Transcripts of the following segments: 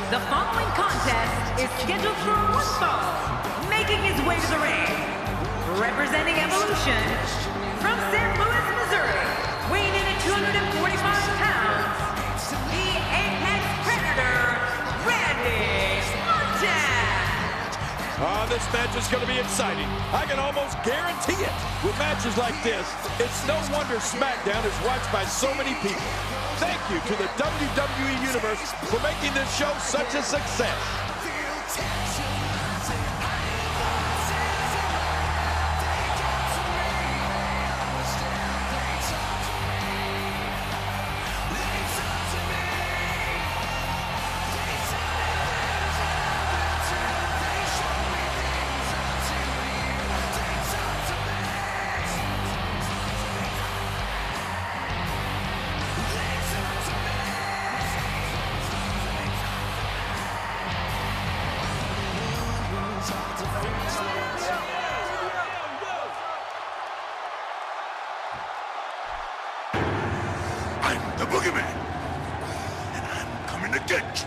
The following contest is scheduled for one fall, making his way to the ring, representing Evolution from St. Louis, Missouri, weighing in at 245 pounds, the Apex Predator, Randy Orton. This match is going to be exciting. I can almost guarantee it. With matches like this, it's no wonder SmackDown is watched by so many people. Thank you to the WWE Universe for making this show such a success. I'm the boogeyman, and I'm coming to get you.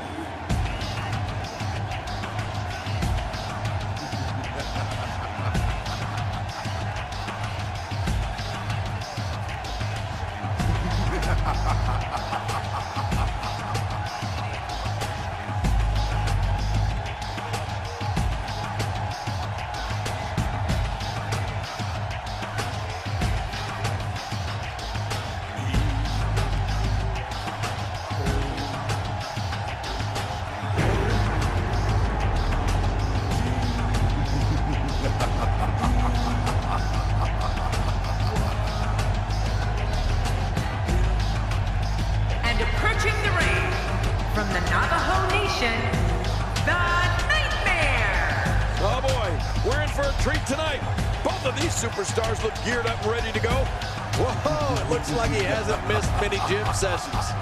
From the Navajo Nation, the Nightmare! Oh boy, we're in for a treat tonight. Both of these superstars look geared up and ready to go. Whoa, it looks like he hasn't missed many gym sessions.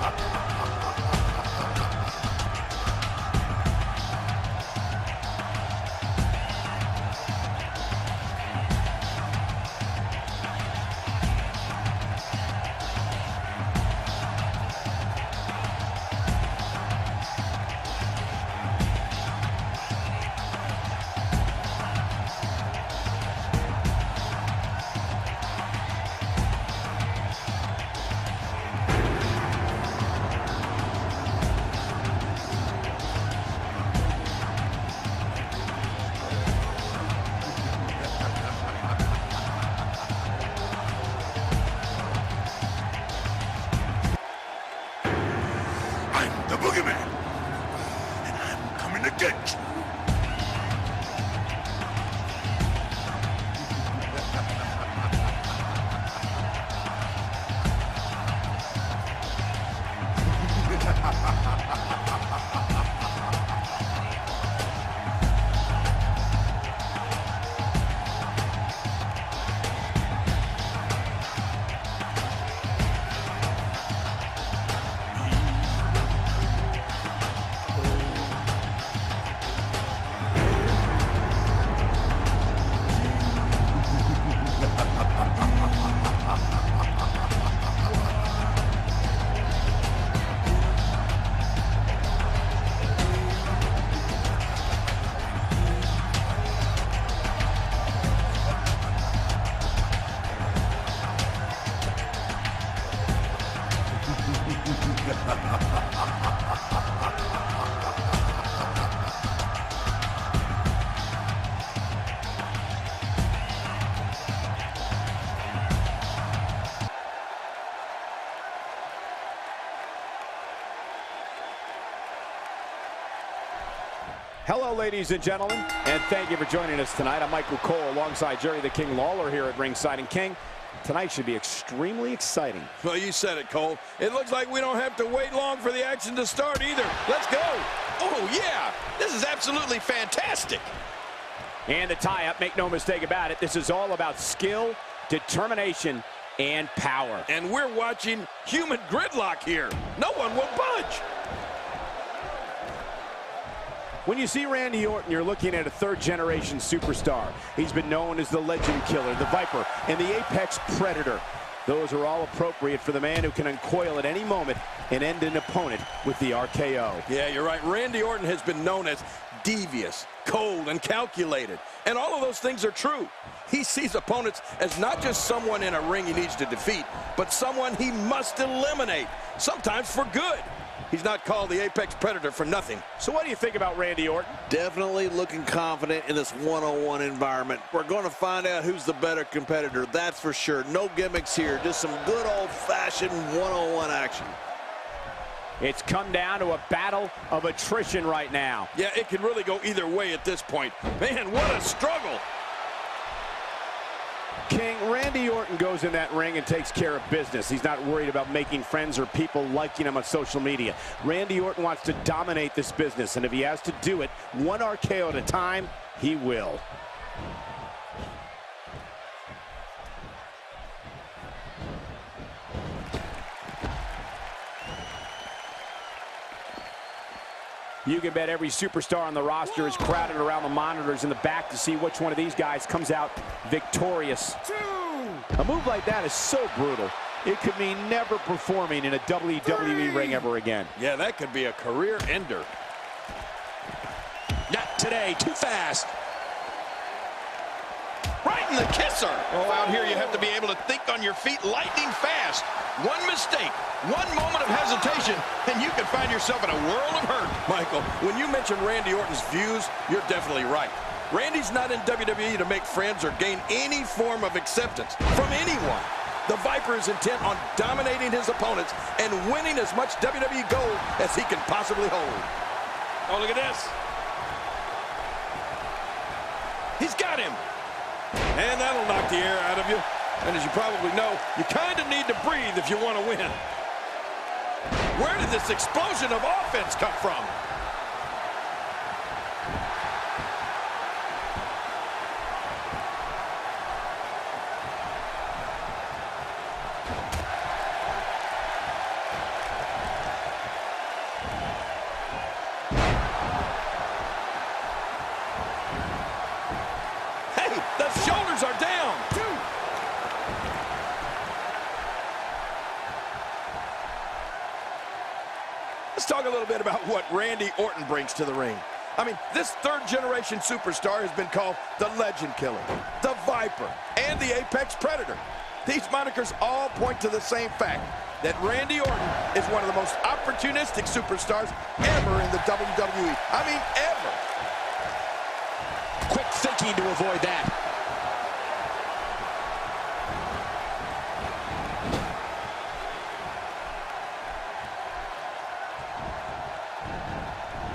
I'm the boogeyman, and I'm coming to get you. Hello, ladies and gentlemen, and thank you for joining us tonight. I'm Michael Cole alongside Jerry the King Lawler here at ringside. And King, tonight should be extremely exciting. Well, you said it, Cole. It looks like we don't have to wait long for the action to start either. Let's go. Oh, yeah. This is absolutely fantastic. And the tie-up, make no mistake about it, this is all about skill, determination, and power. And we're watching human gridlock here. No one will budge. When you see Randy Orton, you're looking at a third-generation superstar. He's been known as the Legend Killer, the Viper, and the Apex Predator. Those are all appropriate for the man who can uncoil at any moment and end an opponent with the RKO. Yeah, you're right. Randy Orton has been known as devious, cold, and calculated. And all of those things are true. He sees opponents as not just someone in a ring he needs to defeat, but someone he must eliminate, sometimes for good. He's not called the Apex Predator for nothing. So what do you think about Randy Orton? Definitely looking confident in this one-on-one environment. We're going to find out who's the better competitor, that's for sure. No gimmicks here, just some good old-fashioned one-on-one action. It's come down to a battle of attrition right now. Yeah, it can really go either way at this point. Man, what a struggle. King, Randy Orton goes in that ring and takes care of business. He's not worried about making friends or people liking him on social media. Randy Orton wants to dominate this business, and if he has to do it one RKO at a time, he will. You can bet every superstar on the roster is crowded around the monitors in the back to see which one of these guys comes out victorious. A move like that is so brutal, it could mean never performing in a WWE ring ever again. Yeah, that could be a career ender. Not today, too fast. Right in the kisser. Oh, out here you have to be able to think on your feet lightning fast. One mistake, one moment of hesitation, and you can find yourself in a world of hurt. Michael, when you mention Randy Orton's views, you're definitely right. Randy's not in WWE to make friends or gain any form of acceptance from anyone. The Viper is intent on dominating his opponents and winning as much WWE gold as he can possibly hold. Oh, look at this. He's got him. And that'll knock the air out of you. And as you probably know, you kind of need to breathe if you want to win. Where did this explosion of offense come from? Hey, the shoulders are down. Let's talk a little bit about what Randy Orton brings to the ring. I mean, this third-generation superstar has been called the Legend Killer, the Viper, and the Apex Predator. These monikers all point to the same fact, that Randy Orton is one of the most opportunistic superstars ever in the WWE. I mean, ever. Quick thinking to avoid that.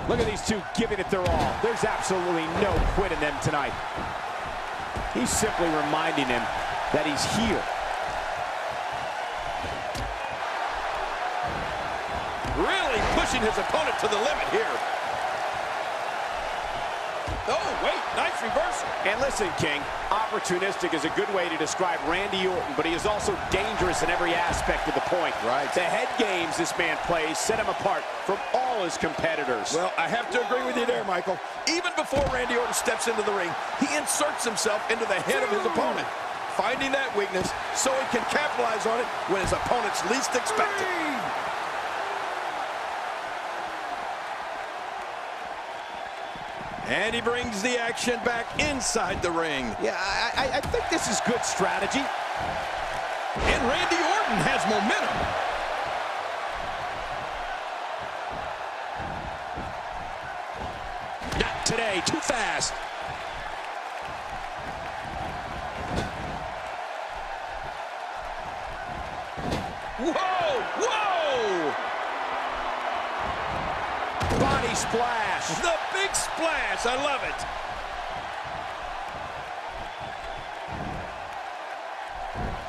Look at these two giving it their all. There's absolutely no quit in them tonight. He's simply reminding him that he's here. Really pushing his opponent to the limit here. Oh, wait, nice reversal. And listen, King, opportunistic is a good way to describe Randy Orton, but he is also dangerous in every aspect of the point. Right. The head games this man plays set him apart from all his competitors. Well, I have to agree with you there, Michael. Even before Randy Orton steps into the ring, he inserts himself into the head of his opponent, finding that weakness so he can capitalize on it when his opponents least expect it. And he brings the action back inside the ring. Yeah, I think this is good strategy. And Randy Orton has momentum. Not today, too fast. Whoa, whoa! Body splash. The big splash, I love it.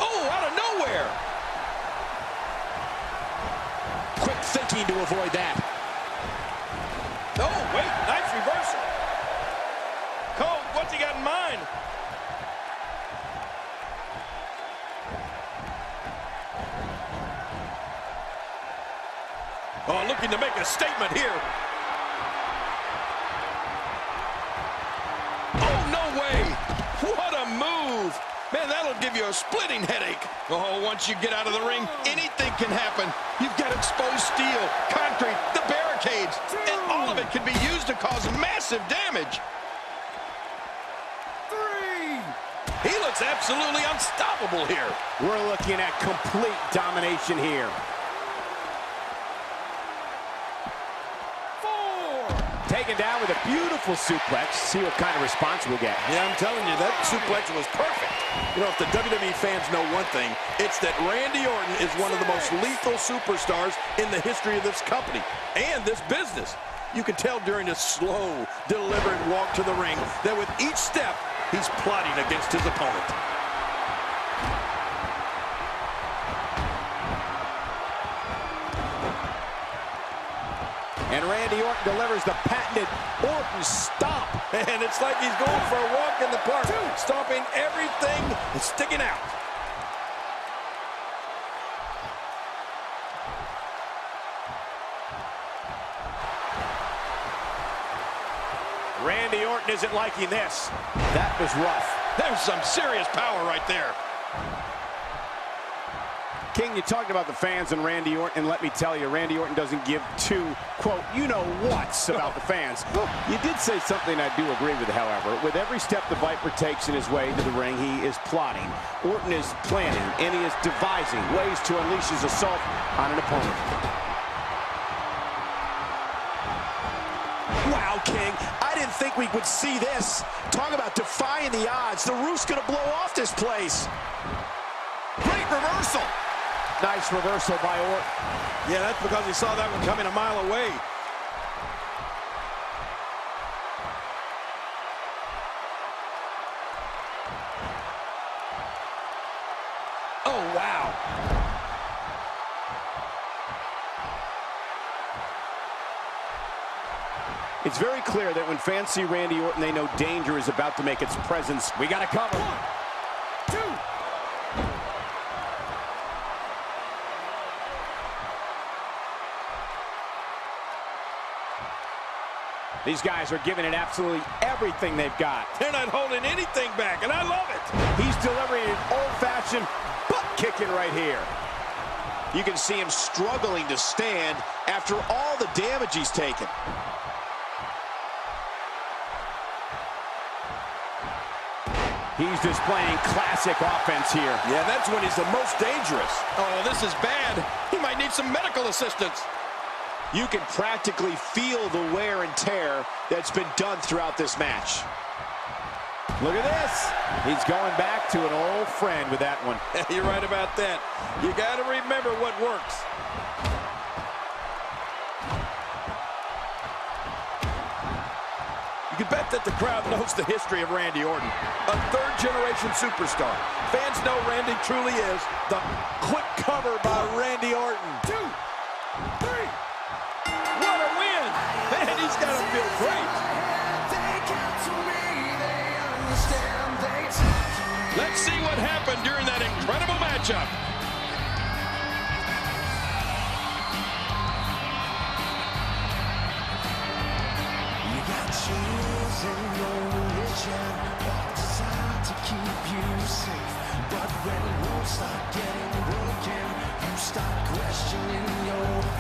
Oh, out of nowhere. Quick thinking to avoid that. Oh, wait, nice reversal. Cole, what's he got in mind? Oh, looking to make a statement here. Oh, no way. What a move. Man, that'll give you a splitting headache. Oh, once you get out of the ring, anything can happen. You've got exposed steel, concrete, the barricades, and all of it can be used to cause massive damage. He looks absolutely unstoppable here. We're looking at complete domination here. 4. Taken down with a beautiful suplex. See what kind of response we'll get. Yeah, I'm telling you, that suplex was perfect. You know, if the WWE fans know one thing, it's that Randy Orton is one of the most lethal superstars in the history of this company and this business. You can tell during his slow, deliberate walk to the ring that with each step, he's plotting against his opponent. And Randy Orton delivers the patented Orton stomp. And it's like he's going for a walk in the park, stomping everything and sticking out. Randy Orton isn't liking this. That was rough. There's some serious power right there. King, you talked about the fans and Randy Orton, and let me tell you, Randy Orton doesn't give two, quote, you-know-whats about the fans. You did say something I do agree with, however. With every step the Viper takes in his way to the ring, he is plotting. Orton is planning, and he is devising ways to unleash his assault on an opponent. Wow, King, I didn't think we would see this. Talk about defying the odds. The roof's gonna blow off this place. Great reversal. Nice reversal by Orton. Yeah, that's because he saw that one coming a mile away. Oh, wow. It's very clear that when fans see Randy Orton, they know danger is about to make its presence. We got to cover. 1, 2. These guys are giving it absolutely everything they've got. They're not holding anything back, and I love it. He's delivering an old-fashioned butt kicking right here. You can see him struggling to stand after all the damage he's taken. He's displaying classic offense here. Yeah, that's when he's the most dangerous. Oh, this is bad. He might need some medical assistance. You can practically feel the wear and tear that's been done throughout this match. Look at this. He's going back to an old friend with that one. You're right about that. You got to remember what works. You can bet that the crowd knows the history of Randy Orton, a third-generation superstar. Fans know Randy truly is the quick cover by Randy Orton. 2, 3. What a win! Man, he's got to feel great. Let's see what happened during that incredible matchup.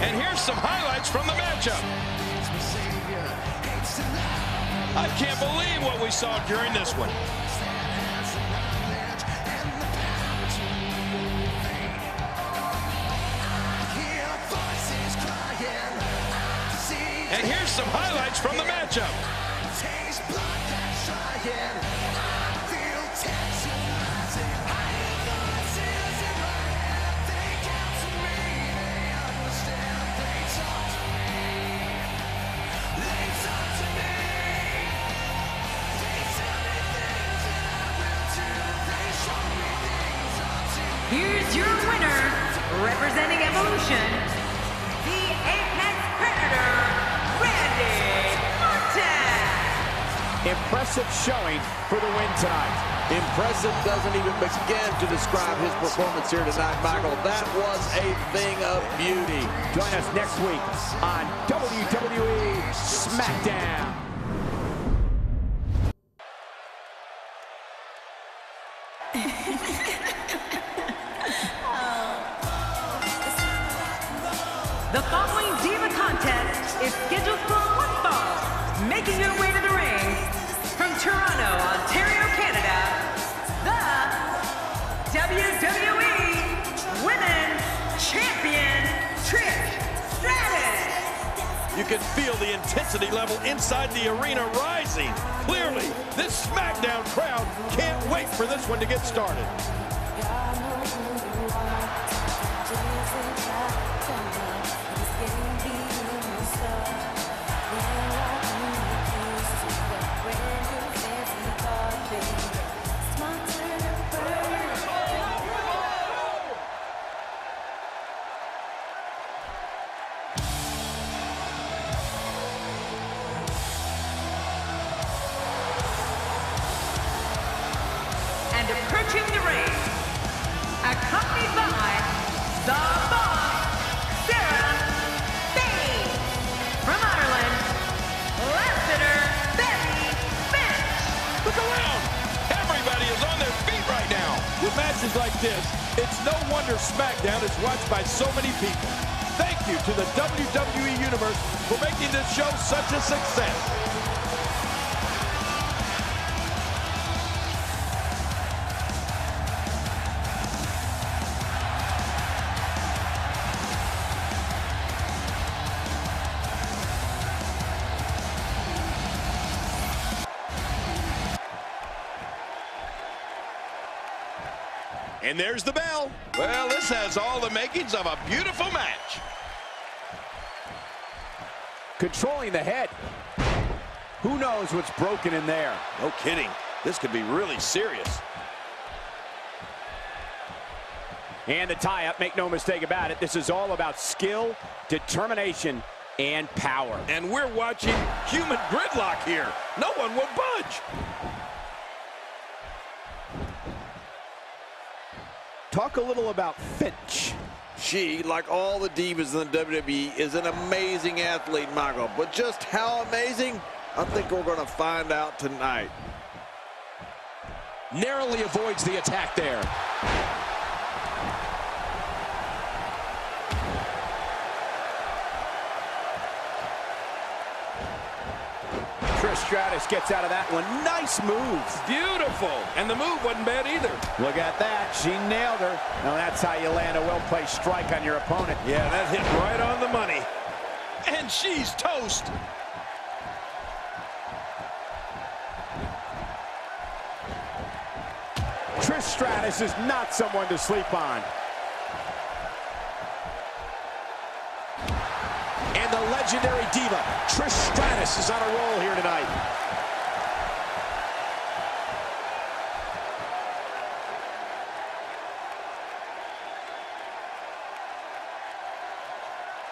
And here's some highlights from the matchup. I can't believe what we saw during this one. And here's some highlights from the matchup. Here's your winner, representing Evolution, the Apex Predator, Randy Orton. impressive showing for the win tonight. Impressive doesn't even begin to describe his performance here tonight, Michael. That was a thing of beauty. Join us next week on WWE SmackDown. The following Diva contest is scheduled for one fall. Making your way to the ring from Toronto, Ontario, Canada, the WWE Women's Champion, Trish Stratus. You can feel the intensity level inside the arena rising. Clearly, this SmackDown crowd can't wait for this one to get started. And approaching the ring, accompanied by the Boss, Sarah Bain. From Ireland, Becky. Look around. Everybody is on their feet right now. With matches like this, it's no wonder SmackDown is watched by so many people. Thank you to the WWE Universe for making this show such a success. And there's the bell. Well, this has all the makings of a beautiful match. Controlling the head. Who knows what's broken in there? No kidding. This could be really serious. And the tie-up, make no mistake about it, this is all about skill, determination, and power. And we're watching human gridlock here. No one will budge. Talk a little about Finch. She, like all the divas in the WWE, is an amazing athlete, Michael. But just how amazing, I think we're going to find out tonight. Narrowly avoids the attack there. Trish Stratus gets out of that one. Nice move. Beautiful. And the move wasn't bad either. Look at that. She nailed her. Now that's how you land a well-placed strike on your opponent. Yeah, that hit right on the money. And she's toast. Trish Stratus is not someone to sleep on. And the legendary diva, Trish Stratus, is on a roll here tonight.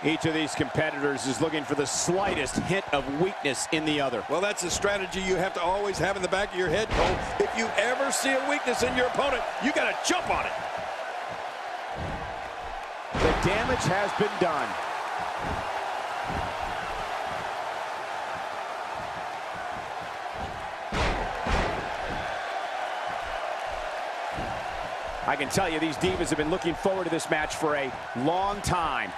Each of these competitors is looking for the slightest hint of weakness in the other. Well, that's a strategy you have to always have in the back of your head, Cole. If you ever see a weakness in your opponent, you got to jump on it. The damage has been done. I can tell you these divas have been looking forward to this match for a long time.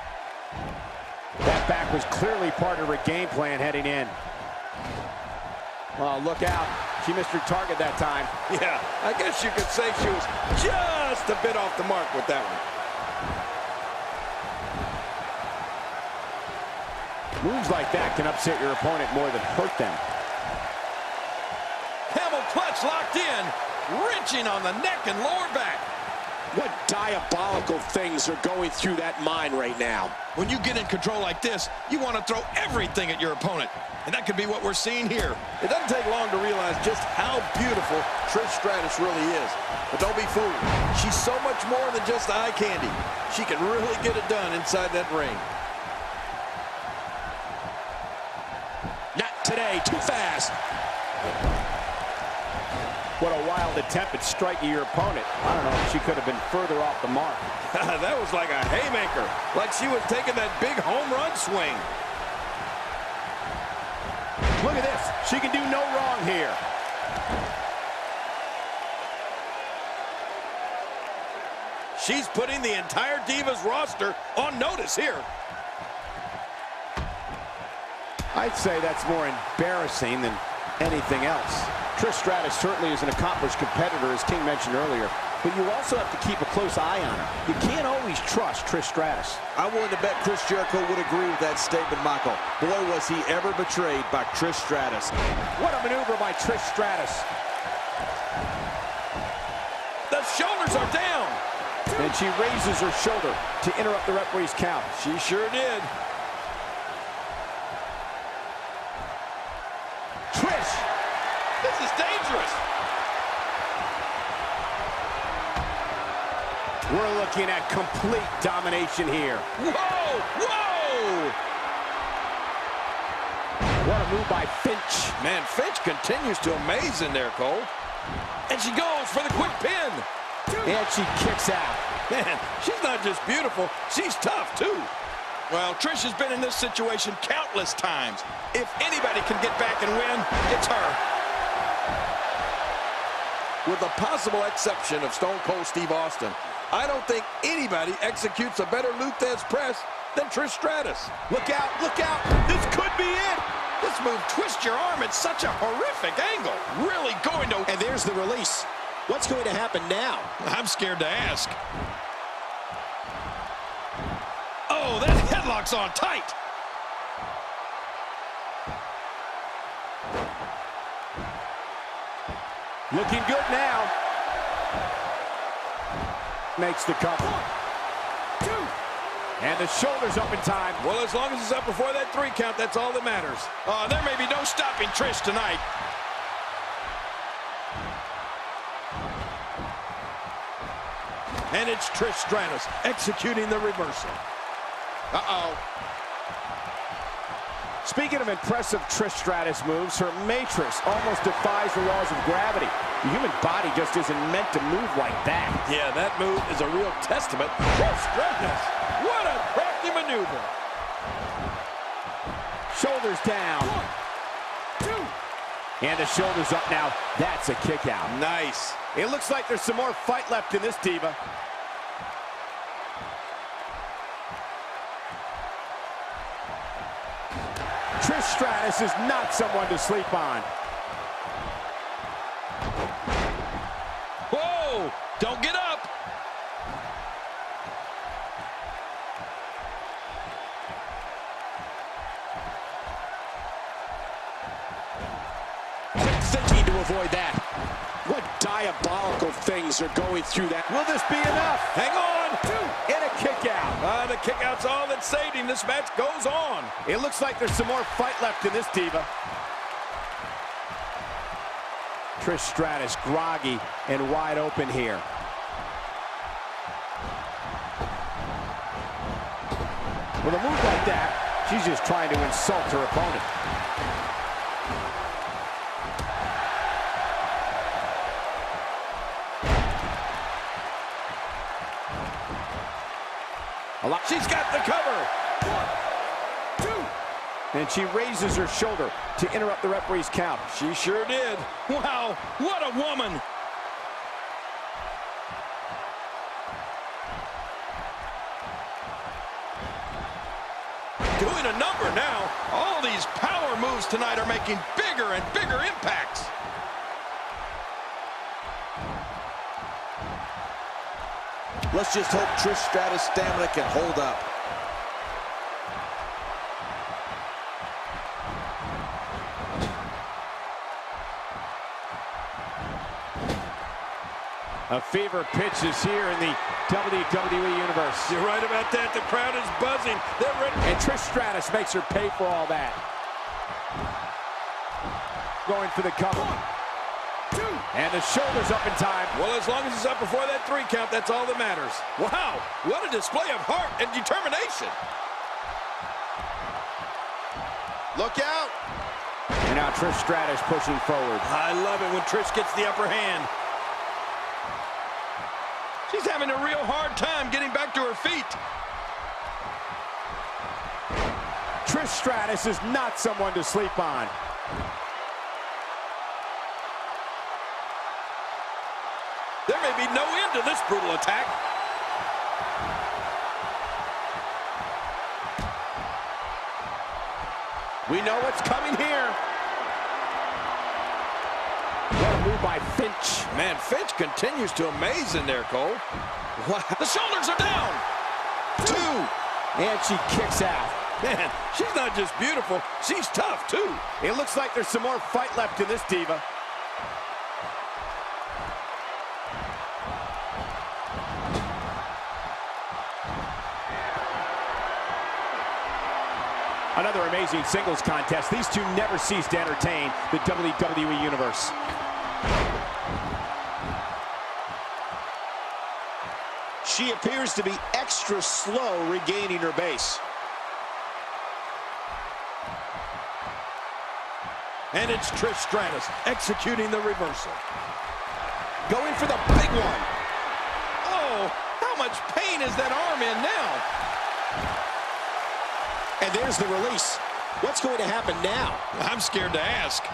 That back was clearly part of her game plan heading in. Oh, look out. She missed her target that time. Yeah, I guess you could say she was just a bit off the mark with that one. Moves like that can upset your opponent more than hurt them. Camel clutch locked in, wrenching on the neck and lower back. What diabolical things are going through that mind right now? When you get in control like this, you want to throw everything at your opponent. And that could be what we're seeing here. It doesn't take long to realize just how beautiful Trish Stratus really is. But don't be fooled. She's so much more than just eye candy. She can really get it done inside that ring. Not today, too fast. What a wild attempt at striking your opponent. I don't know if she could have been further off the mark. That was like a haymaker, like she was taking that big home run swing. Look at this. She can do no wrong here. She's putting the entire Divas roster on notice here. I'd say that's more embarrassing than anything else. Trish Stratus certainly is an accomplished competitor, as King mentioned earlier, but you also have to keep a close eye on her. You can't always trust Trish Stratus. I'm willing to bet Chris Jericho would agree with that statement, Michael. Boy, was he ever betrayed by Trish Stratus. What a maneuver by Trish Stratus. The shoulders are down. And she raises her shoulder to interrupt the referee's count. She sure did. Trish! This is dangerous. We're looking at complete domination here. Whoa! Whoa! What a move by Finch. Man, Finch continues to amaze in there, Cole. And she goes for the quick pin. And she kicks out. Man, she's not just beautiful, she's tough, too. Well, Trish has been in this situation countless times. If anybody can get back and win, it's her. With the possible exception of Stone Cold Steve Austin, I don't think anybody executes a better Luthez press than Trish Stratus. Look out, look out. This could be it. This move twists your arm at such a horrific angle. Really going to... And there's the release. What's going to happen now? I'm scared to ask. Oh, that headlock's on tight. Looking good now. Makes the cover. 1, 2. And the shoulders up in time. Well, as long as it's up before that 3 count, that's all that matters. There may be no stopping Trish tonight. And it's Trish Stratus executing the reversal. Uh-oh. Speaking of impressive Trish Stratus moves, her matrix almost defies the laws of gravity. The human body just isn't meant to move like that. Yeah, that move is a real testament. Trish Stratus, what a crafty maneuver. Shoulders down. 1, 2. And the shoulders up now. That's a kick out. Nice. It looks like there's some more fight left in this diva. Trish Stratus is not someone to sleep on. Whoa! Don't get up! Quick thinking to avoid that. What diabolical things are going through that? Will this be enough? Hang on. 2. And a kick out. The kick out's all that saved him. This match goes on. It looks like there's some more fight left in this diva. Trish Stratus groggy and wide open here. With a move like that, she's just trying to insult her opponent. She's got the cover. 1, 2. And she raises her shoulder to interrupt the referee's count. She sure did. Wow, what a woman. Doing a number now. All these power moves tonight are making bigger and bigger impacts. Let's just hope Trish Stratus' stamina can hold up. A fever pitch is here in the WWE Universe. You're right about that. The crowd is buzzing. They're ready. And Trish Stratus makes her pay for all that. Going for the cover. 1, 2. And the shoulders up in time. Well, as long as it's up before that 3 count, that's all that matters. Wow, what a display of heart and determination. Look out. And now Trish Stratus pushing forward. I love it when Trish gets the upper hand. She's having a real hard time getting back to her feet. Trish Stratus is not someone to sleep on. There may be no end to this brutal attack. We know what's coming here. What a move by Finch. Man, Finch continues to amaze in there, Cole. Wow. The shoulders are down. 2. And she kicks out. Man, she's not just beautiful, she's tough, too. It looks like there's some more fight left in this diva. Another amazing singles contest. These two never cease to entertain the WWE Universe. She appears to be extra slow regaining her base. And it's Trish Stratus executing the reversal. Going for the big one. Oh, how much pain is that arm in now? And there's the release. What's going to happen now? I'm scared to ask.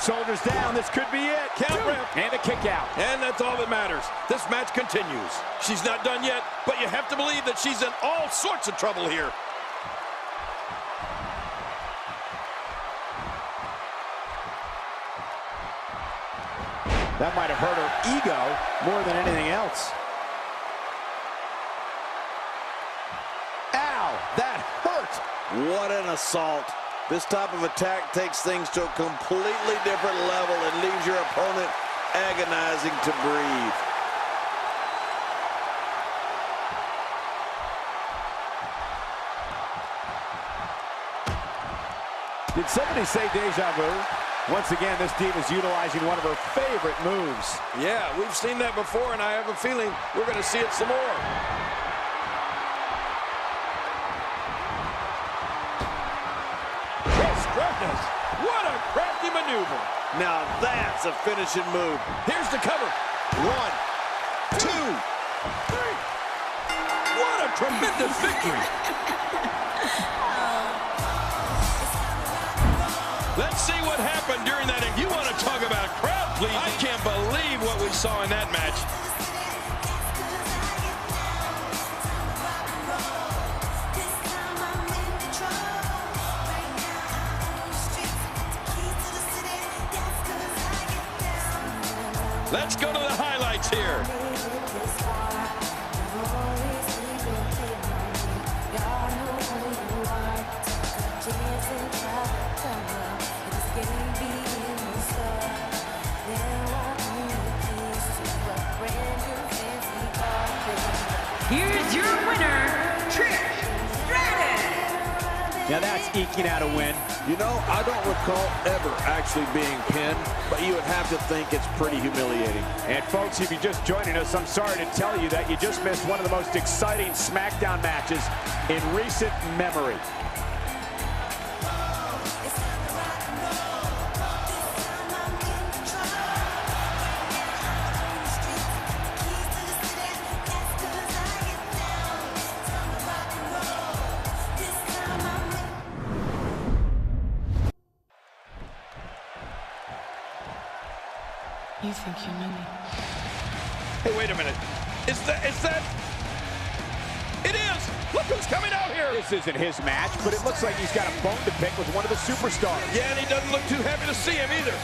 Shoulders down, this could be it. Count rip. And a kick out. And that's all that matters. This match continues. She's not done yet, but you have to believe that she's in all sorts of trouble here. That might have hurt her ego more than anything else. Ow, that hurt. What an assault. This type of attack takes things to a completely different level and leaves your opponent agonizing to breathe. Did somebody say deja vu? Once again, this diva's utilizing one of her favorite moves. Yeah, we've seen that before, and I have a feeling we're going to see it some more. What a crafty maneuver. Now that's a finishing move. Here's the cover. 1, 2, 3. What a tremendous victory. Let's see what happened during that. If you want to talk about crowd please, I can't believe what we saw in that match. Let's go to the highlights here. Here's your winner, Trish Stratus. Now that's eking out a win. You know, I don't recall ever actually being pinned, but you would have to think it's pretty humiliating. And folks, if you're just joining us, I'm sorry to tell you that you just missed one of the most exciting SmackDown matches in recent memory. You think you know me? Hey, wait a minute. Is that? It is! Look who's coming out here! This isn't his match, but it looks like he's got a bone to pick with one of the superstars. Yeah, and he doesn't look too happy to see him either.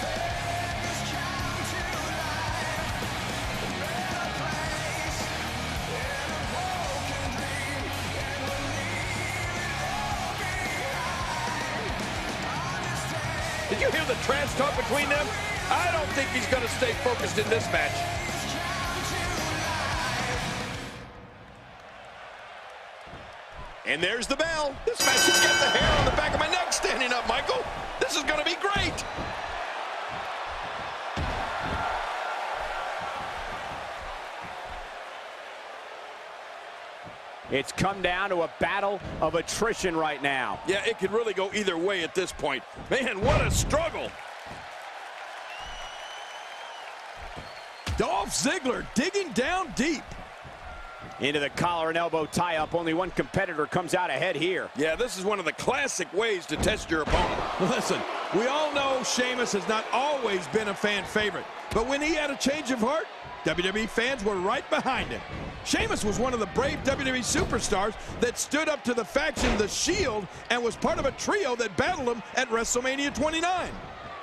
Did you hear the trash talk between them? I don't think he's going to stay focused in this match. And there's the bell. This match has got the hair on the back of my neck standing up, Michael. This is going to be great. It's come down to a battle of attrition right now. Yeah, it could really go either way at this point. Man, what a struggle. Dolph Ziggler digging down deep. Into the collar and elbow tie-up. Only one competitor comes out ahead here. Yeah, this is one of the classic ways to test your opponent. Listen, we all know Sheamus has not always been a fan favorite, but when he had a change of heart, WWE fans were right behind him. Sheamus was one of the brave WWE superstars that stood up to the faction The Shield and was part of a trio that battled him at WrestleMania 29.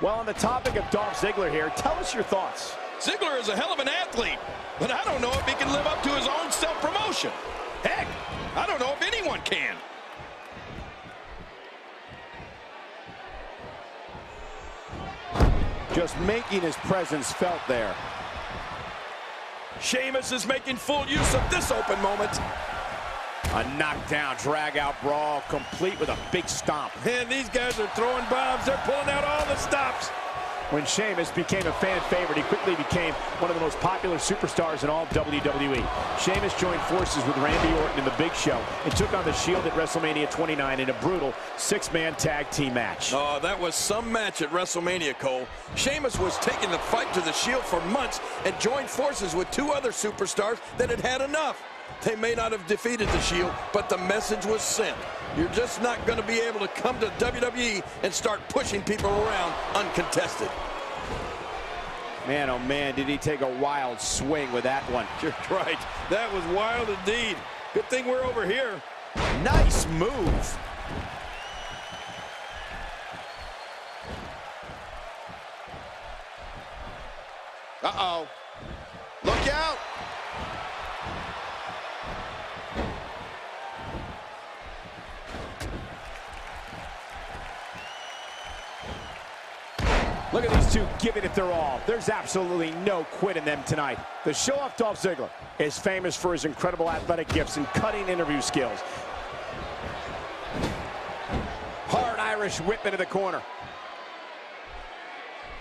Well, on the topic of Dolph Ziggler here, tell us your thoughts. Ziggler is a hell of an athlete, but I don't know if he can live up to his own self-promotion. Heck, I don't know if anyone can. Just making his presence felt there. Sheamus is making full use of this open moment. A knockdown, drag-out brawl, complete with a big stomp. And these guys are throwing bombs. They're pulling out all the stops. When Sheamus became a fan favorite, he quickly became one of the most popular superstars in all of WWE. Sheamus joined forces with Randy Orton in the Big Show and took on the Shield at WrestleMania 29 in a brutal six-man tag team match. Oh, that was some match at WrestleMania, Cole. Sheamus was taking the fight to the Shield for months and joined forces with two other superstars that had had enough. They may not have defeated the Shield, but the message was sent. You're just not going to be able to come to WWE and start pushing people around uncontested. Man, oh man, did he take a wild swing with that one. You're right. That was wild indeed. Good thing we're over here. Nice move. Uh-oh. Look out. Look at these two giving it their all. There's absolutely no quit in them tonight. The show-off Dolph Ziggler is famous for his incredible athletic gifts and cutting interview skills. Hard Irish whip into the corner.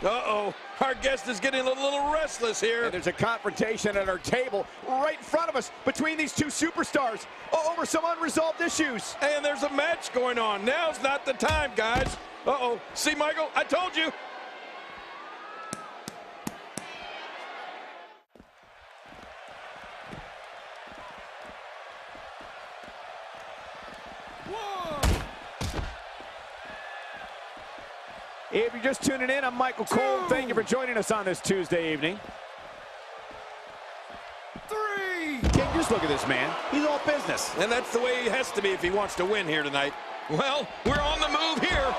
Uh-oh. Our guest is getting a little restless here. And there's a confrontation at our table right in front of us between these two superstars over some unresolved issues. And there's a match going on. Now's not the time, guys. Uh-oh. See, Michael? I told you. If you're just tuning in, I'm Michael Cole. Thank you for joining us on this Tuesday evening. 3. King, just look at this man. He's all business. And that's the way he has to be if he wants to win here tonight. Well, we're on the move here.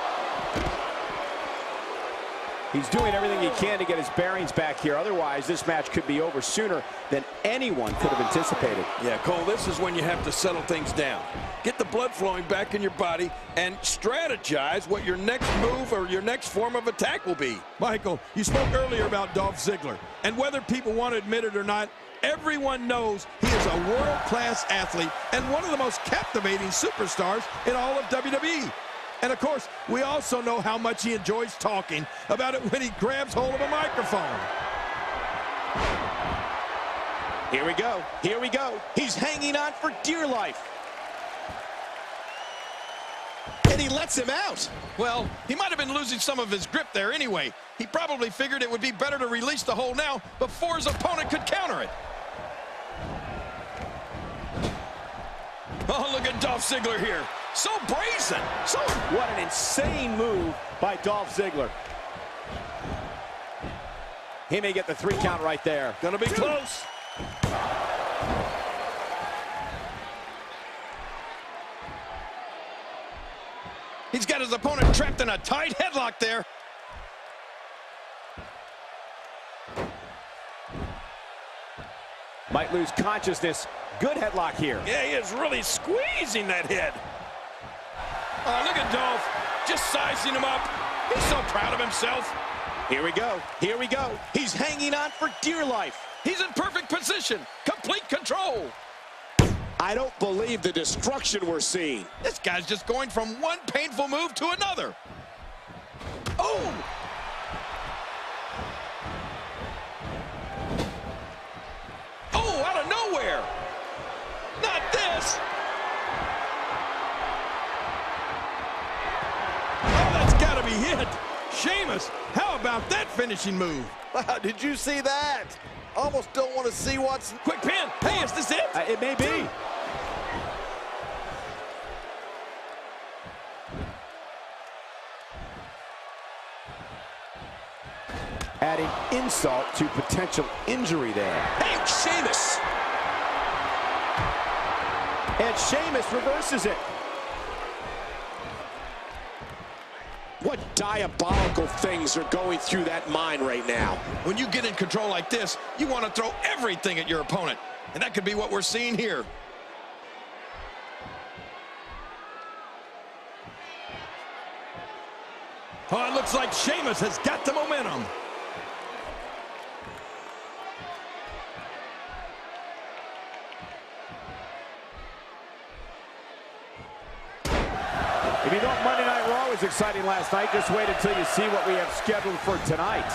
He's doing everything he can to get his bearings back here. Otherwise, this match could be over sooner than anyone could have anticipated. Yeah, Cole, this is when you have to settle things down. Get the blood flowing back in your body and strategize what your next move or your next form of attack will be. Michael, you spoke earlier about Dolph Ziggler. And whether people want to admit it or not, everyone knows he is a world-class athlete and one of the most captivating superstars in all of WWE. And, of course, we also know how much he enjoys talking about it when he grabs hold of a microphone. Here we go. Here we go. He's hanging on for dear life. And he lets him out. Well, he might have been losing some of his grip there anyway. He probably figured it would be better to release the hold now before his opponent could counter it. Oh, look at Dolph Ziggler here. So brazen. What an insane move by Dolph Ziggler. He may get the 3 count right there. Gonna be close. He's got his opponent trapped in a tight headlock there. Might lose consciousness. Good headlock here. Yeah, he is really squeezing that head. Oh, look at Dolph. Just sizing him up. He's so proud of himself. Here we go. Here we go. He's hanging on for dear life. He's in perfect position. Complete control. I don't believe the destruction we're seeing. This guy's just going from one painful move to another. Oh! Oh, out of nowhere. Not this. be hit. Sheamus, how about that finishing move? Wow, did you see that? Almost don't want to see what's... Quick pin. Hey, is this it? It may be. Adding insult to potential injury there. Hey, Sheamus! And Sheamus reverses it. What diabolical things are going through that mind right now? When you get in control like this, you want to throw everything at your opponent. And that could be what we're seeing here. Oh, it looks like Sheamus has got the momentum. If you thought Monday Night Raw was exciting last night, just wait until you see what we have scheduled for tonight.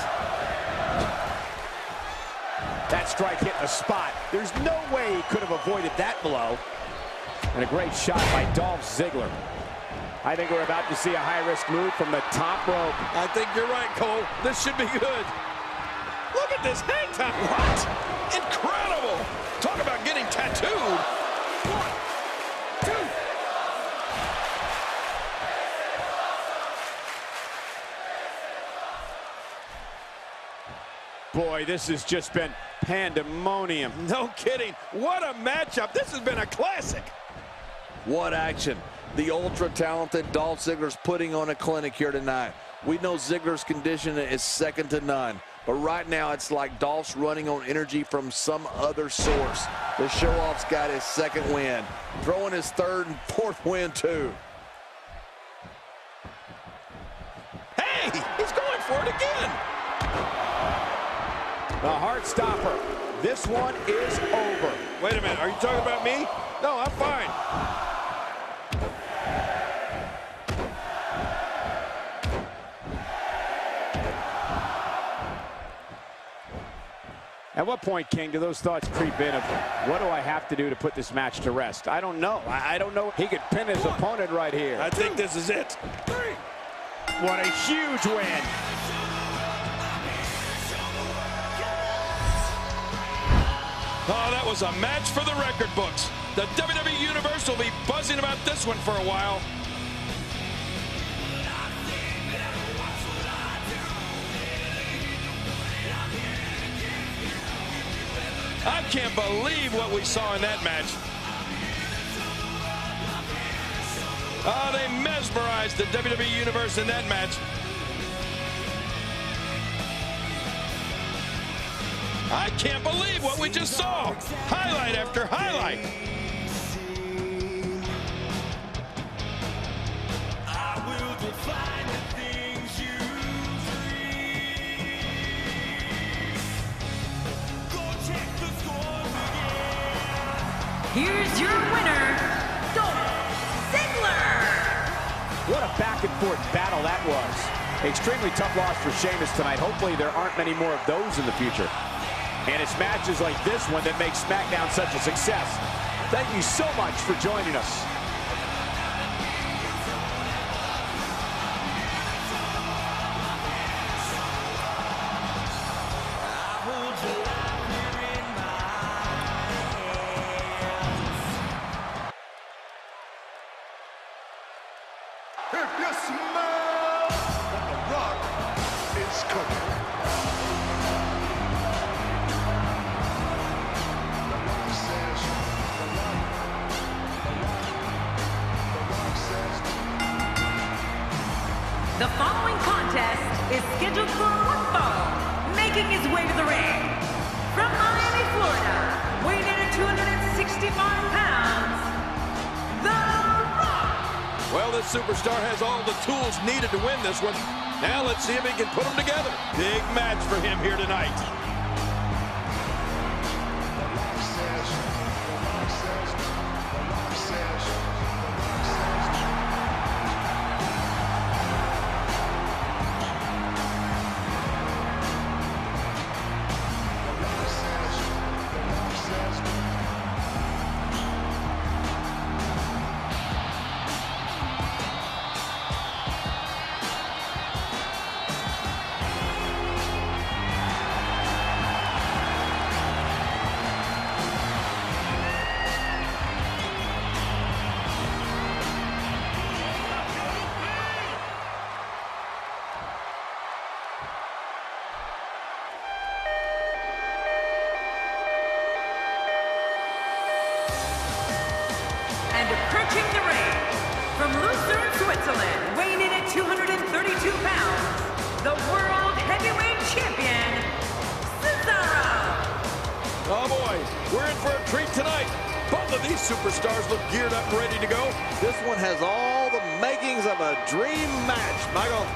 That strike hit the spot. There's no way he could have avoided that blow. And a great shot by Dolph Ziggler. I think we're about to see a high-risk move from the top rope. I think you're right, Cole. This should be good. Look at this hang time. What? Incredible! Talk about getting tattooed. 1, 2. Boy, this has just been pandemonium. No kidding. What a matchup. This has been a classic. What action. The ultra-talented Dolph Ziggler's putting on a clinic here tonight. We know Ziggler's condition is second to none. But right now, it's like Dolph's running on energy from some other source. The show-off's got his second win. Throwing his third and fourth win, too. Hey, he's going for it again. The heart stopper. This one is over. Wait a minute. Are you talking about me? No, I'm fine. At what point, King, do those thoughts creep in of what do I have to do to put this match to rest? I don't know. I don't know. He could pin his opponent right here. I think this is it. 3. What a huge win. Oh, that was a match for the record books. The WWE Universe will be buzzing about this one for a while. I can't believe what we saw in that match. Oh, they mesmerized the WWE Universe in that match. I can't believe what we just saw. Highlight after highlight. Here's your winner, Dolph Ziggler. What a back-and-forth battle that was. Extremely tough loss for Sheamus tonight. Hopefully there aren't many more of those in the future. And it's matches like this one that make SmackDown such a success. Thank you so much for joining us. If you smell that the rock is cooking. The following contest is scheduled for one fall, making his way to the ring. From Miami, Florida, weighing in at 265 pounds, The Rock. Well, this superstar has all the tools needed to win this one. Now let's see if he can put them together. Big match for him here tonight. And approaching the ring, from Lucerne, Switzerland, weighing in at 232 pounds, the World Heavyweight Champion, Cesaro. Oh boy, we're in for a treat tonight. Both of these superstars look geared up and ready to go. This one has all the makings of a dream match, Michael.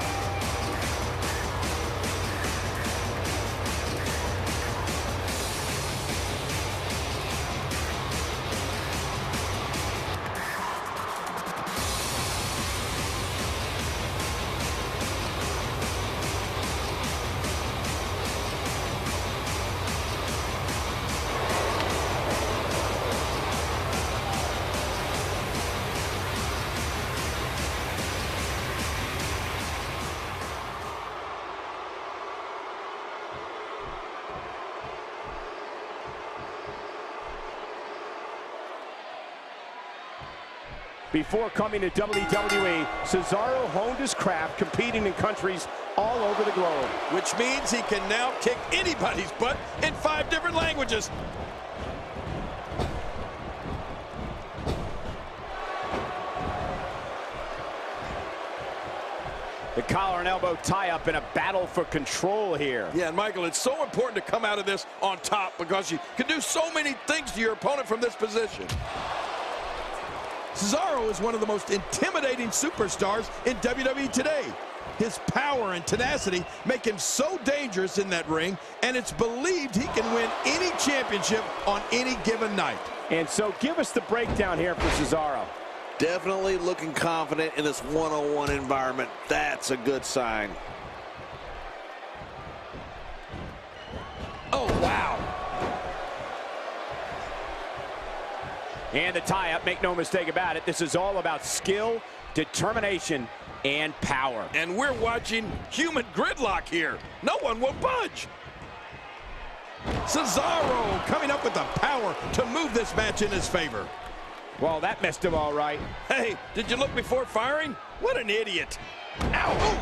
Before coming to WWE, Cesaro honed his craft competing in countries all over the globe. Which means he can now kick anybody's butt in 5 different languages. The collar and elbow tie-up in a battle for control here. Yeah, and Michael, it's so important to come out of this on top because you can do so many things to your opponent from this position. Cesaro is one of the most intimidating superstars in WWE today. His power and tenacity make him so dangerous in that ring, and it's believed he can win any championship on any given night. And so give us the breakdown here for Cesaro. Definitely looking confident in this one-on-one environment. That's a good sign. Oh, wow. And the tie-up, make no mistake about it, this is all about skill, determination, and power. And we're watching human gridlock here. No one will budge. Cesaro coming up with the power to move this match in his favor. Well, that missed him all right. Hey, did you look before firing? What an idiot. Ow. Ooh.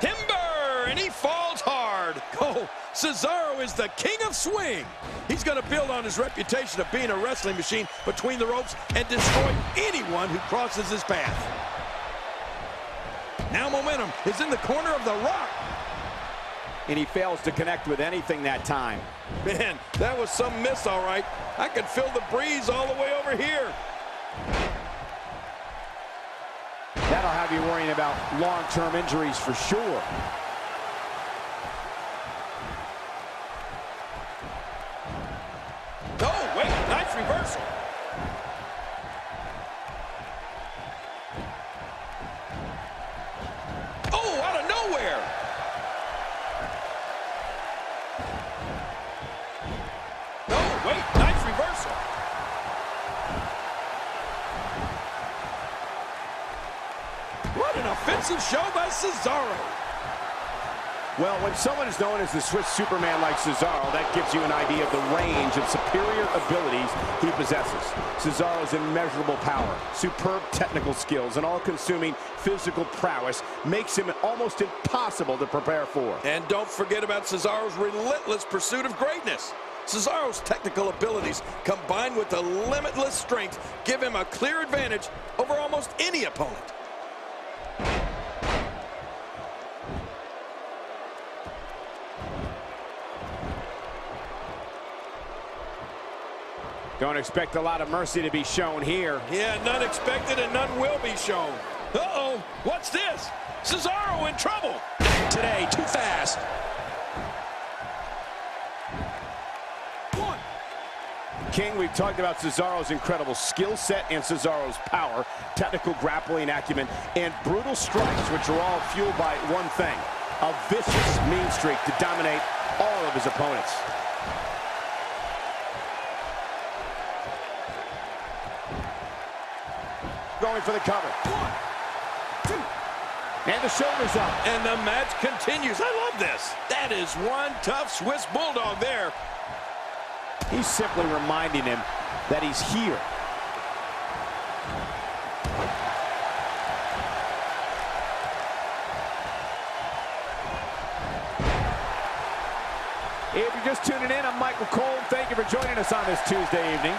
Timber, and he falls hard. Oh, Cesaro is the king of swing. He's going to build on his reputation of being a wrestling machine between the ropes and destroy anyone who crosses his path. Now momentum is in the corner of the Rock. And he fails to connect with anything that time. Man, that was some miss, all right. I could feel the breeze all the way over here. That'll have you worrying about long-term injuries for sure. Oh, wait, nice reversal. Oh, out of nowhere. Oh, wait, nice reversal. What an offensive show by Cesaro. Well, when someone is known as the Swiss Superman like Cesaro, that gives you an idea of the range of superior abilities he possesses. Cesaro's immeasurable power, superb technical skills, and all-consuming physical prowess makes him almost impossible to prepare for. And don't forget about Cesaro's relentless pursuit of greatness. Cesaro's technical abilities, combined with the limitless strength, give him a clear advantage over almost any opponent. Don't expect a lot of mercy to be shown here. Yeah, none expected and none will be shown. Uh-oh, what's this? Cesaro in trouble. Today, too fast. One. King, we've talked about Cesaro's incredible skill set and Cesaro's power, technical grappling acumen, and brutal strikes, which are all fueled by one thing, a vicious mean streak to dominate all of his opponents. Going for the cover. 1, 2. And the shoulders up. And the match continues. I love this. That is one tough Swiss Bulldog there. He's simply reminding him that he's here. If you're just tuning in, I'm Michael Cole. Thank you for joining us on this Tuesday evening.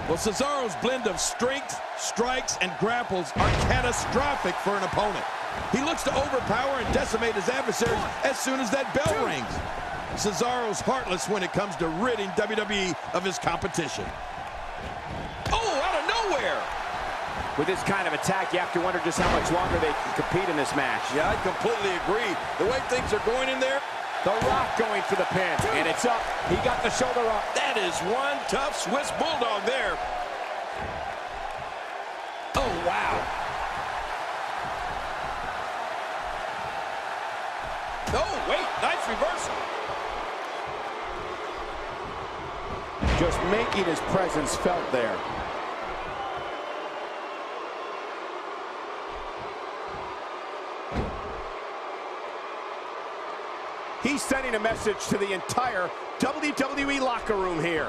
Well, Cesaro's blend of strength, strikes, and grapples are catastrophic for an opponent. He looks to overpower and decimate his adversaries as soon as that bell rings. Cesaro's heartless when it comes to ridding WWE of his competition. Oh, out of nowhere! With this kind of attack, you have to wonder just how much longer they can compete in this match. Yeah, I completely agree. The way things are going in there. The Rock going for the pin, and it's up. He got the shoulder up. That is one tough Swiss Bulldog there. Oh, wow. Oh, wait, nice reversal. Just making his presence felt there. He's sending a message to the entire WWE locker room here.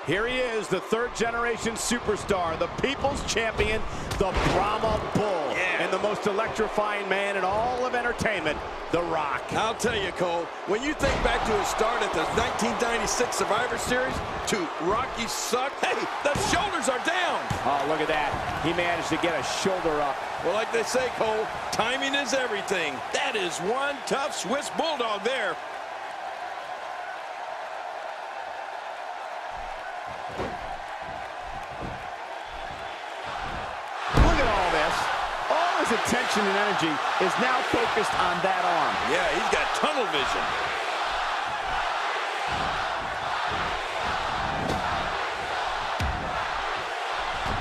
Here he is, the third-generation superstar, the People's Champion, the Brahma Bull, and the most electrifying man in all of entertainment, The Rock. I'll tell you, Cole, when you think back to his start at the 1996 Survivor Series to Rocky Suck, hey, the shoulders are down. Oh, look at that. He managed to get a shoulder up. Well, like they say, Cole, timing is everything. That is one tough Swiss Bulldog there. Look at all this. All his attention and energy is now focused on that arm. Yeah, he's got tunnel vision.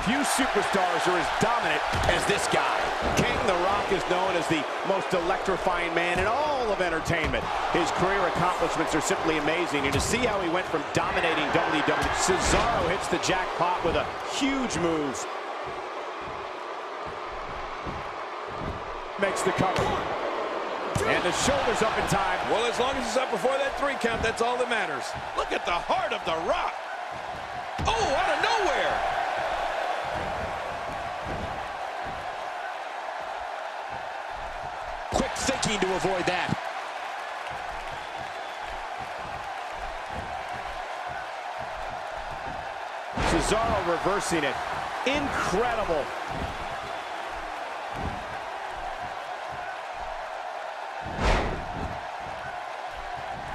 Few superstars are as dominant as this guy. King The Rock is known as the most electrifying man in all of entertainment. His career accomplishments are simply amazing, and to see how he went from dominating WWE, Cesaro hits the jackpot with a huge move. Makes the cover. And the shoulders up in time. Well, as long as it's up before that 3 count, that's all that matters. Look at the heart of The Rock. Oh, out of nowhere. Quick thinking to avoid that. Cesaro reversing it. Incredible.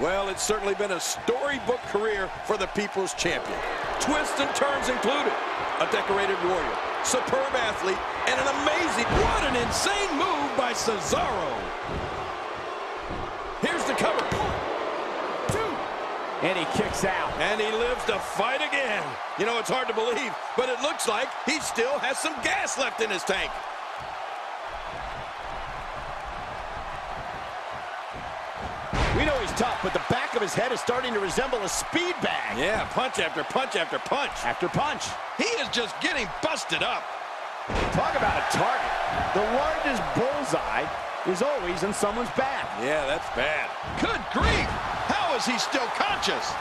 Well, it's certainly been a storybook career for the People's Champion. Twists and turns included. A decorated warrior, superb athlete, and an amazing, what an insane move by Cesaro. Here's the cover. 2. And he kicks out. And he lives to fight again. You know, it's hard to believe, but it looks like he still has some gas left in his tank. We know he's tough, but the back of his head is starting to resemble a speed bag. Yeah, punch after punch after punch. After punch. He is just getting busted up. Talk about a target. The largest bullseye is always in someone's back. Yeah, that's bad. Good grief! How is he still conscious?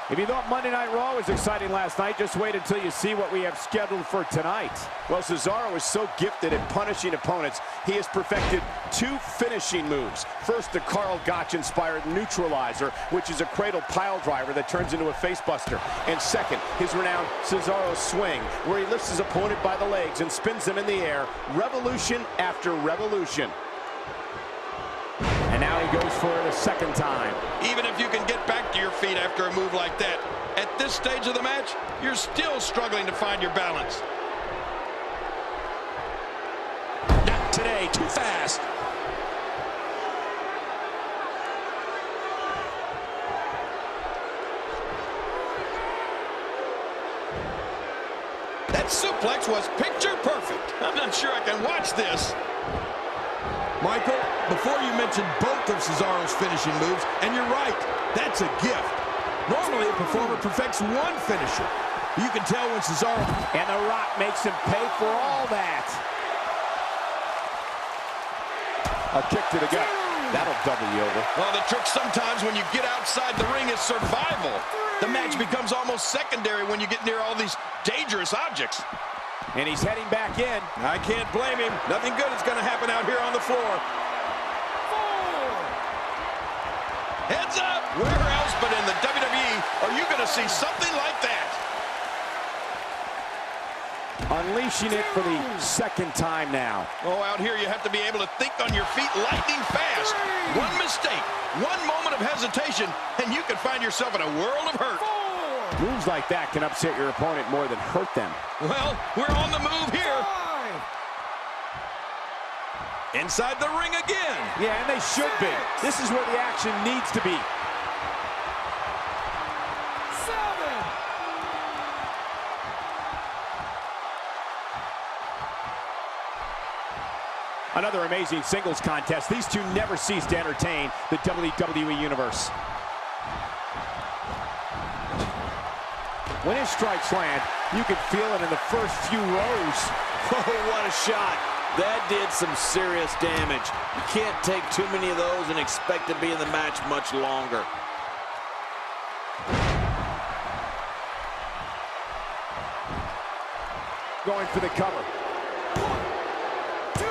If you thought Monday Night Raw was exciting last night, just wait until you see what we have scheduled for tonight. Well, Cesaro is so gifted at punishing opponents, he has perfected 2 finishing moves. First, the Karl Gotch-inspired neutralizer, which is a cradle pile driver that turns into a facebuster. And second, his renowned Cesaro swing, where he lifts his opponent by the legs and spins them in the air, revolution after revolution. And now he goes for it a second time. Even if you can get back to your feet after a move like that, at this stage of the match, you're still struggling to find your balance. Not today, too fast. That suplex was picture perfect. I'm not sure I can watch this. Michael, before you mentioned both of Cesaro's finishing moves, and you're right, that's a gift. Normally, a performer perfects one finisher. You can tell when Cesaro... And The Rock makes him pay for all that. A kick to the gut. That'll double you over. Well, the trick sometimes when you get outside the ring is survival. The match becomes almost secondary when you get near all these dangerous objects. And he's heading back in. I can't blame him. Nothing good is going to happen out here on the floor. 4. Heads up. Where else but in the WWE are you going to see something like that? Unleashing it for the second time now. Oh, out here you have to be able to think on your feet lightning fast. 3. One mistake, one moment of hesitation, and you could find yourself in a world of hurt. 4. Moves like that can upset your opponent more than hurt them. Well, we're on the move here. 5. Inside the ring again. Yeah, and they should be. This is where the action needs to be. 7. Another amazing singles contest. These two never cease to entertain the WWE Universe. When his strikes land, you can feel it in the first few rows. Oh, what a shot. That did some serious damage. You can't take too many of those and expect to be in the match much longer. Going for the cover. 1, 2.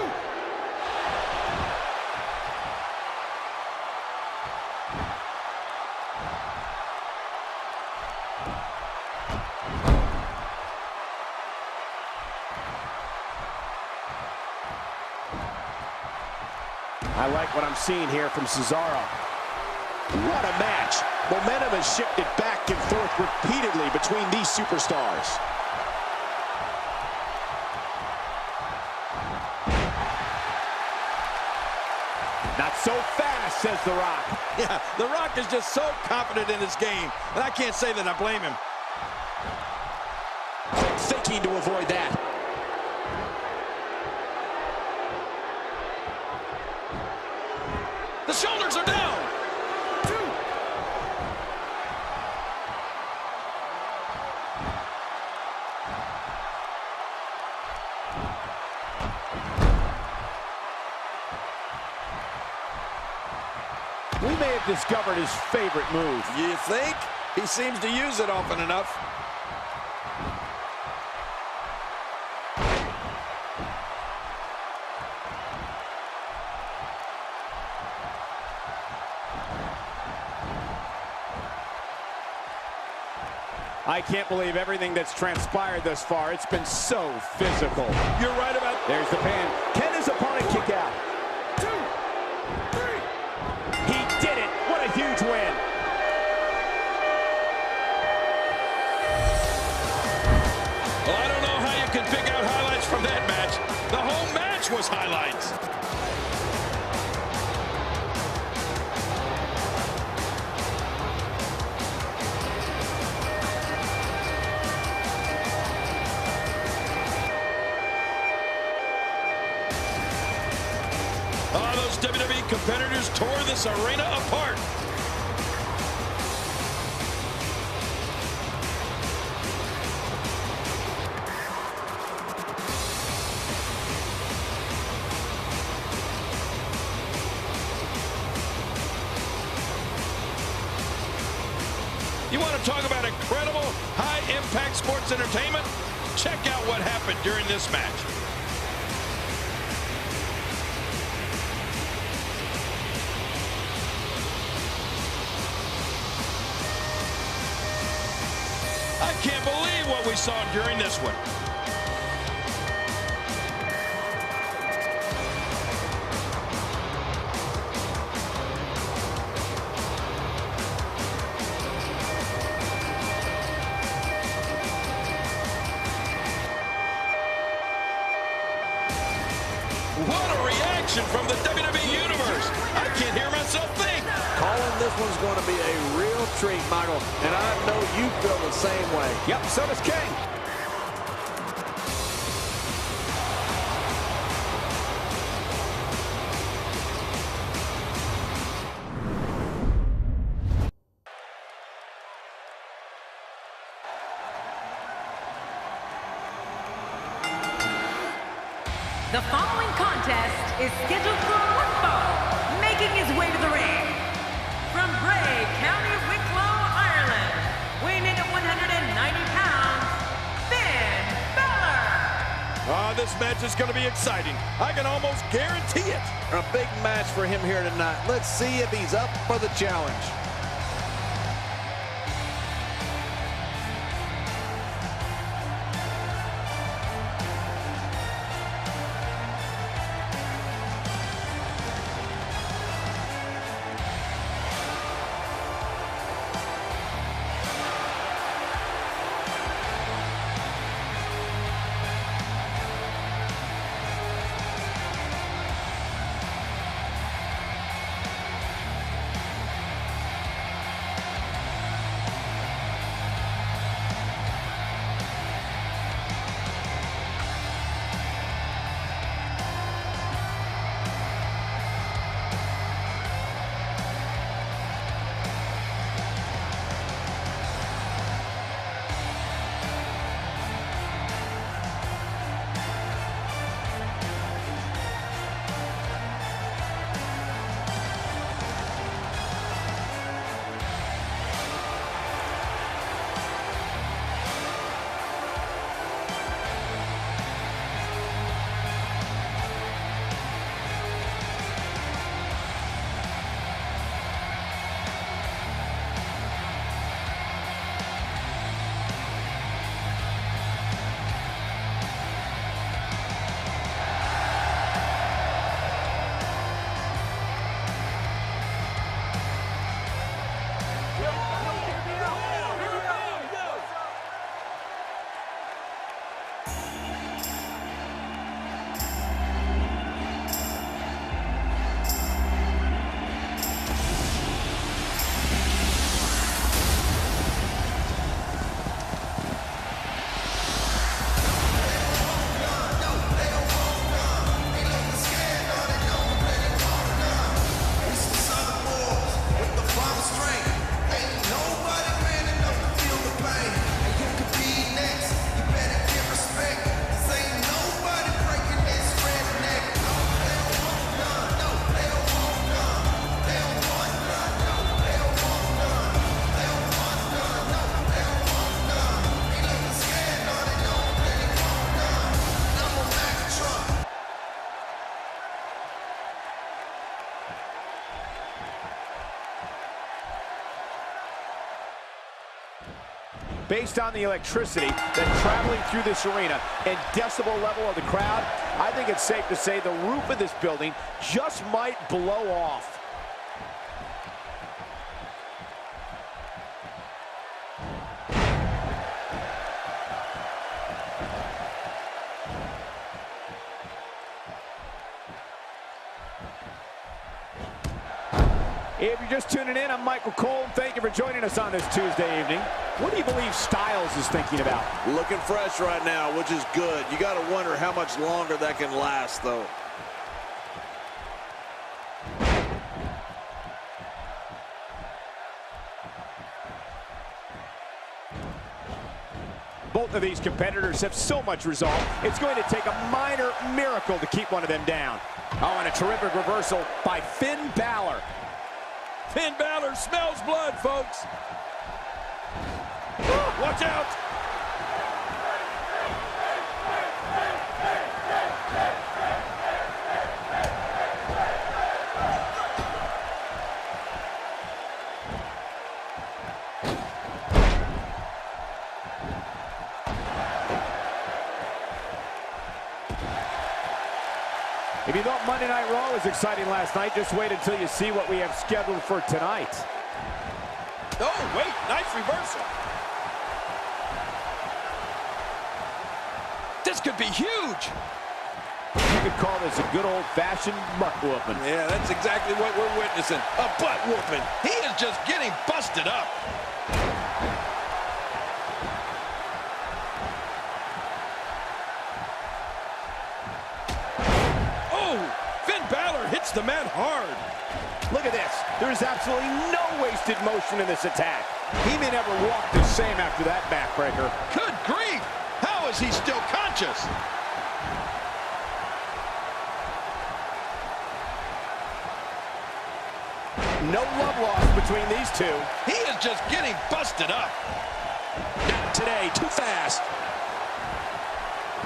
I like what I'm seeing here from Cesaro. What a match. Momentum has shifted back and forth repeatedly between these superstars. Not so fast, says The Rock. Yeah, The Rock is just so confident in his game, and I can't say that I blame him. Quick thinking to avoid that. The shoulders are down. 2. We may have discovered his favorite move. You think? He seems to use it often enough. I can't believe everything that's transpired thus far. It's been so physical. You're right about... There's the pin. Can his opponent kick out? 2, 3. He did it. What a huge win. Well, I don't know how you can pick out highlights from that match. The whole match was highlights. Oh, those WWE competitors tore this arena apart. You want to talk about incredible, high-impact sports entertainment? Check out what happened during this match. I can't believe what we saw during this one. What a reaction from the WWE Universe. I can't hear myself think. Calling this one's going to be a real treat, Michael, and I know you feel the same way. Yep, so does King. The following contest is scheduled for one fall, making his way to the ring. From Bray, County Wicklow, Ireland, weighing in at 190 pounds, Finn Balor. this match is going to be exciting. I can almost guarantee it. A big match for him here tonight. Let's see if he's up for the challenge. Based on the electricity that's traveling through this arena and decibel level of the crowd, I think it's safe to say the roof of this building just might blow off. If you're just tuning in, I'm Michael Cole. Thank you for joining us on this Tuesday evening. What do you believe Styles is thinking about? Looking fresh right now, which is good. You got to wonder how much longer that can last, though. Both of these competitors have so much resolve, it's going to take a minor miracle to keep one of them down. Oh, and a terrific reversal by Finn Balor. Finn Balor smells blood, folks. Watch out. If you thought Monday Night Raw was exciting last night, just wait until you see what we have scheduled for tonight. Oh, wait, nice reversal. This could be huge. You could call this a good old-fashioned butt whooping. Yeah, that's exactly what we're witnessing. A butt whooping. He is just getting busted up. Hits the man hard. Look at this. There is absolutely no wasted motion in this attack. He may never walk the same after that backbreaker. Good grief! How is he still conscious? No love lost between these two. He is just getting busted up. Not today, too fast.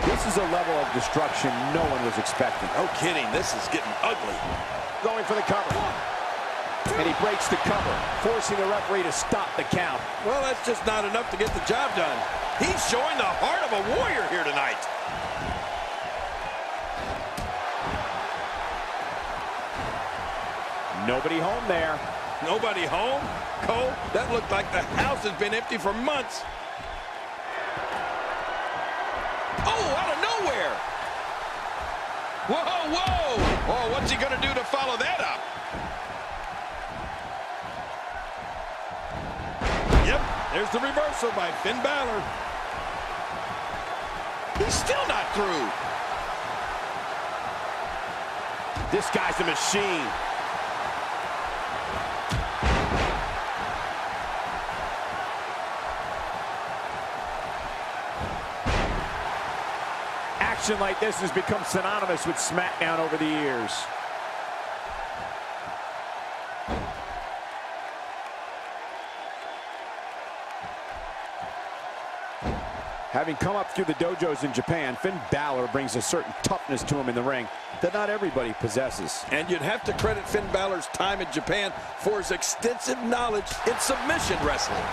This This is a level of destruction no one was expecting. No kidding, this is getting ugly. Going for the cover. And he breaks the cover, forcing the referee to stop the count. Well, that's just not enough to get the job done. He's showing the heart of a warrior here tonight. Nobody home there. Nobody home? Cole, that looked like the house has been empty for months. Oh, out of nowhere. Whoa, whoa. Oh, what's he going to do to follow that up? Yep, there's the reversal by Finn Balor. He's still not through. This guy's a machine. Action like this has become synonymous with SmackDown over the years. Having come up through the dojos in Japan, Finn Balor brings a certain toughness to him in the ring that not everybody possesses. And you'd have to credit Finn Balor's time in Japan for his extensive knowledge in submission wrestling.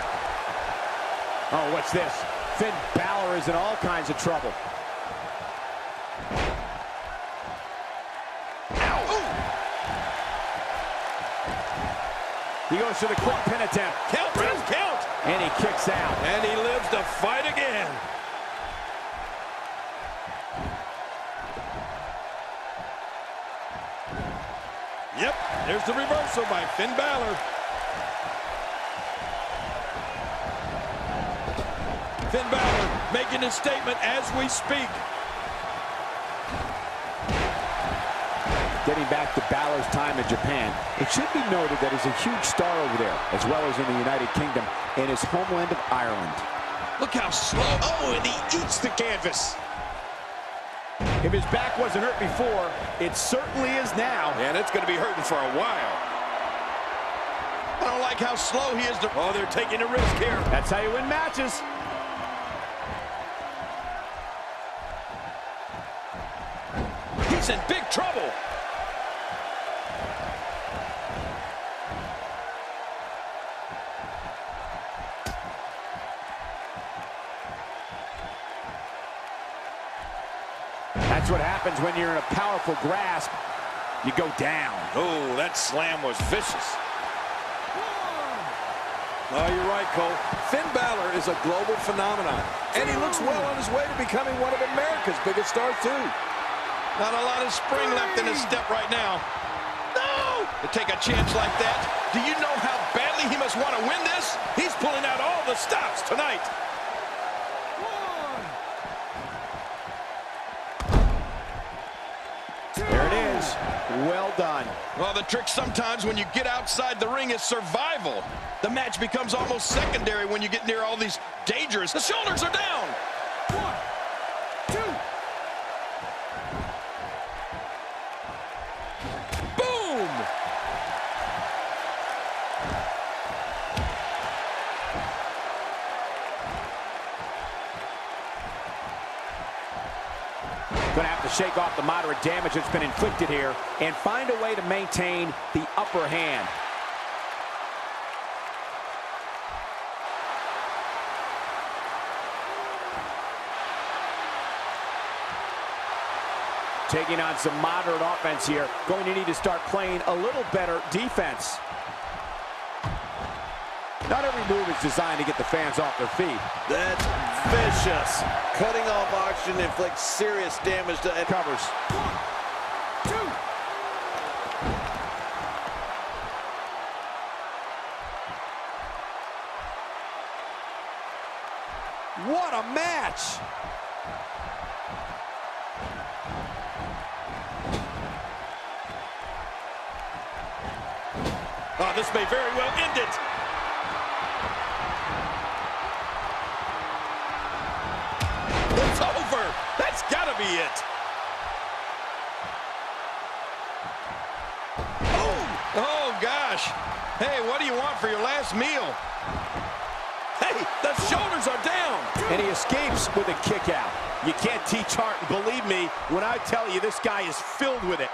Oh, what's this? Finn Balor is in all kinds of trouble. He goes to the quick pin attempt. Count, Ref, count. And he kicks out. And he lives to fight again. Yep, there's the reversal by Finn Balor. Finn Balor making his statement as we speak. Getting back to Balor's time in Japan, it should be noted that he's a huge star over there, as well as in the United Kingdom and his homeland of Ireland. Look how slow. Oh, and he eats the canvas. If his back wasn't hurt before, it certainly is now. And it's going to be hurting for a while. I don't like how slow he is. Oh, they're taking a risk here. That's how you win matches. He's in big trouble. That's what happens when you're in a powerful grasp. You go down. Oh, that slam was vicious. Oh, you're right, Cole. Finn Balor is a global phenomenon, and he looks well on his way to becoming one of America's biggest stars, too. Not a lot of spring left in his step right now. No! To take a chance like that, do you know how badly he must want to win this? He's pulling out all the stops tonight. There it is. Well done. Well, the trick sometimes when you get outside the ring is survival. The match becomes almost secondary when you get near all these dangerous. The shoulders are down. 1, 2. Boom! Going to have to shake off the moderate damage that's been inflicted here and find a way to maintain the upper hand. Taking on some moderate offense here. Going to need to start playing a little better defense. Not every move is designed to get the fans off their feet. That's vicious. Cutting off oxygen inflicts serious damage to Covers. 1, 2. What a match! Oh, this may very well end it. It's over. That's got to be it. Oh, gosh. Hey, what do you want for your last meal? Hey, the shoulders are down. And he escapes with a kick out. You can't teach art, and believe me when I tell you this guy is filled with it.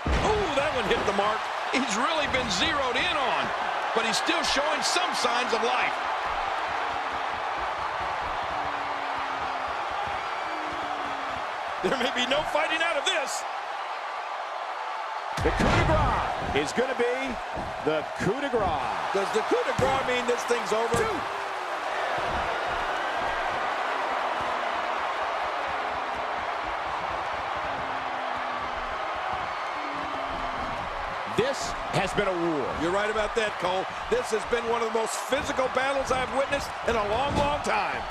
Ooh, that one hit the mark. He's really been zeroed in on, but he's still showing some signs of life. There may be no fighting out of this. The coup de grace is going to be the coup de grace. Does the coup de grace mean this thing's over? 2. This has been a war. You're right about that, Cole. This has been one of the most physical battles I've witnessed in a long, long time.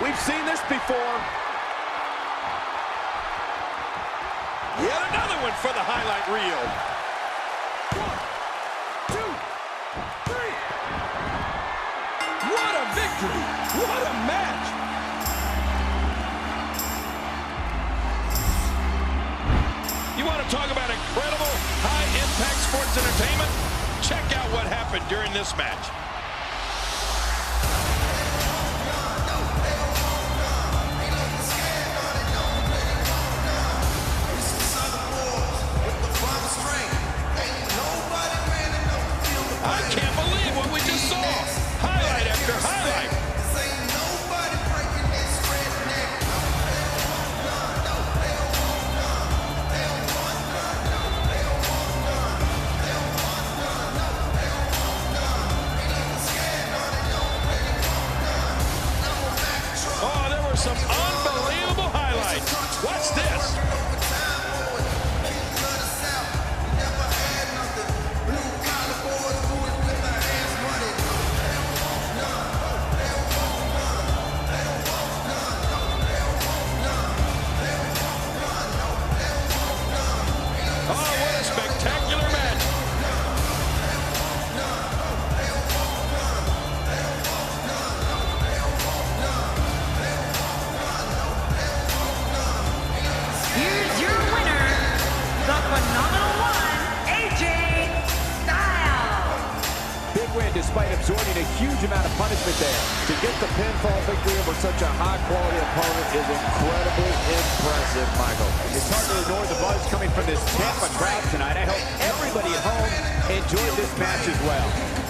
We've seen this before. Yet another one for the highlight reel. 1, 2, 3. What a victory! What a match! You want to talk about incredible high-impact sports entertainment? Check out what happened during this match. I can't believe what we just saw. Highlight after highlight. Oh, there were some unbelievable highlights. Watch this. Oh, what a spectacular match. Here's your winner, the phenomenal one, AJ Styles. Big win despite absorbing a huge amount of punishment there. To get the pinfall victory over such a high-quality opponent is incredibly impressive, Michael. It's hard to ignore the buzz coming from this Tampa crowd tonight. I hope everybody at home enjoyed this match as well.